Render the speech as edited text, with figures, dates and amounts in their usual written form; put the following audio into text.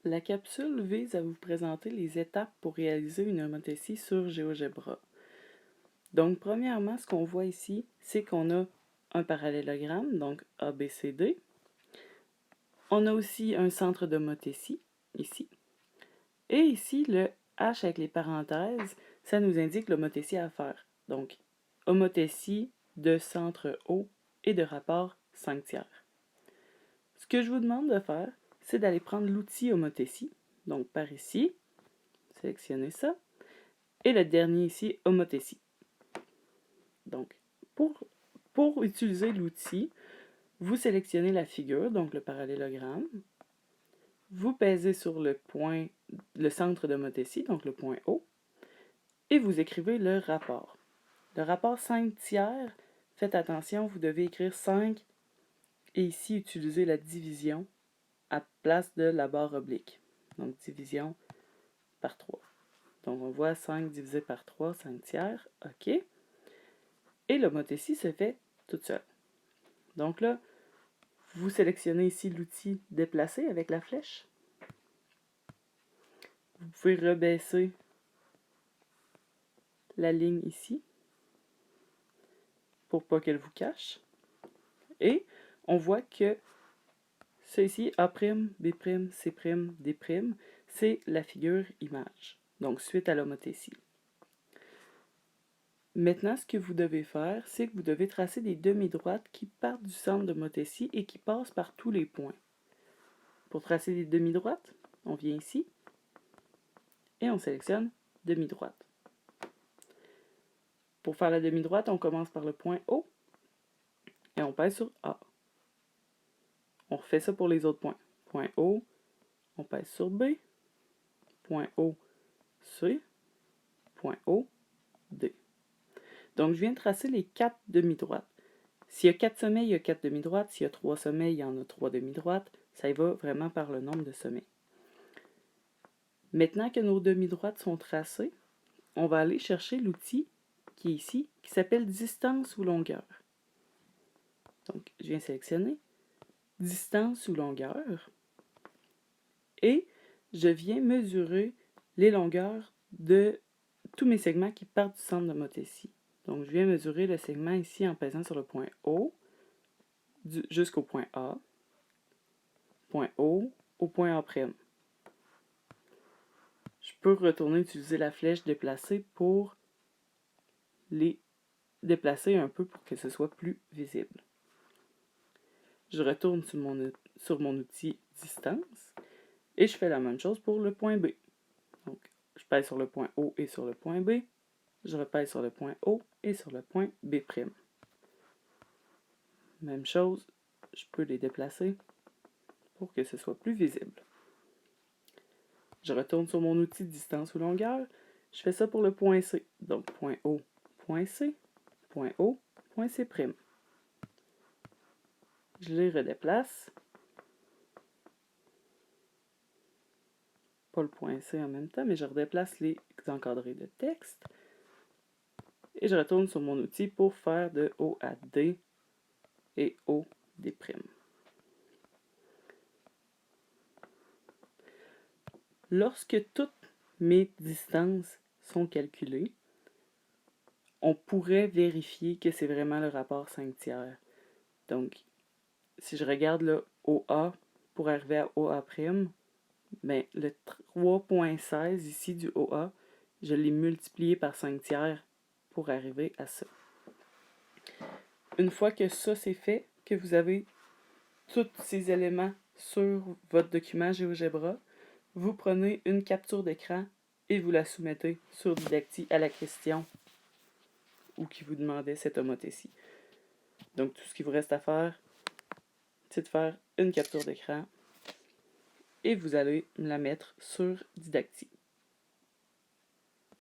La capsule vise à vous présenter les étapes pour réaliser une homothétie sur GeoGebra. Donc, premièrement, ce qu'on voit ici, c'est qu'on a un parallélogramme, donc ABCD. On a aussi un centre d'homothétie, ici. Et ici, le H avec les parenthèses, ça nous indique l'homothétie à faire. Donc, homothétie de centre O et de rapport 5/3. Ce que je vous demande de faire, c'est d'aller prendre l'outil homothétie, donc par ici, sélectionnez ça, et le dernier ici, homothétie. Donc, pour utiliser l'outil, vous sélectionnez la figure, donc le parallélogramme, vous pèsez sur le centre d'homothétie, donc le point O, et vous écrivez le rapport. Le rapport 5/3, faites attention, vous devez écrire 5 et ici utiliser la division à place de la barre oblique. Donc division par 3. Donc on voit 5 divisé par 3, 5/3, OK. Et l'homothétie se fait toute seule. Donc là, vous sélectionnez ici l'outil déplacer avec la flèche. Vous pouvez rebaisser la ligne ici pour pas qu'elle vous cache. Et on voit que ceci, A', B', C', D', c'est la figure image. Donc suite à l'homothétie. Maintenant, ce que vous devez faire, c'est que vous devez tracer des demi-droites qui partent du centre d'homothétie et qui passent par tous les points. Pour tracer des demi-droites, on vient ici et on sélectionne demi-droite. Pour faire la demi-droite, on commence par le point O et on pèse sur A. On refait ça pour les autres points. Point O, on pèse sur B. Point O, C. Point O, D. Donc, je viens de tracer les 4 demi-droites. S'il y a 4 sommets, il y a 4 demi-droites. S'il y a 3 sommets, il y en a 3 demi-droites. Ça y va vraiment par le nombre de sommets. Maintenant que nos demi-droites sont tracées, on va aller chercher l'outil qui est ici, qui s'appelle distance ou longueur. Donc, je viens sélectionner distance ou longueur et je viens mesurer les longueurs de tous mes segments qui partent du centre d'homothétie. Donc, je viens mesurer le segment ici en pesant sur le point O jusqu'au point A, point O, au point A'. Je peux retourner utiliser la flèche déplacer pour les déplacer un peu pour que ce soit plus visible. Je retourne sur mon outil distance et je fais la même chose pour le point B. Donc, je pèse sur le point O et sur le point B. Je repèse sur le point O et sur le point B'. Même chose, je peux les déplacer pour que ce soit plus visible. Je retourne sur mon outil distance ou longueur. Je fais ça pour le point C. Donc, point O, point C, point O, point C'. Je les redéplace. Pas le point C en même temps, mais je redéplace les encadrés de texte. Et je retourne sur mon outil pour faire de O à D et O D'. Lorsque toutes mes distances sont calculées, on pourrait vérifier que c'est vraiment le rapport 5/3. Donc, si je regarde le OA pour arriver à OA', ben, le 3.16 ici du OA, je l'ai multiplié par 5/3 pour arriver à ça. Une fois que ça c'est fait, que vous avez tous ces éléments sur votre document GeoGebra, vous prenez une capture d'écran et vous la soumettez sur Didacti à la question ou qui vous demandait cette homothétie. Donc tout ce qu'il vous reste à faire, c'est de faire une capture d'écran et vous allez la mettre sur Didacti.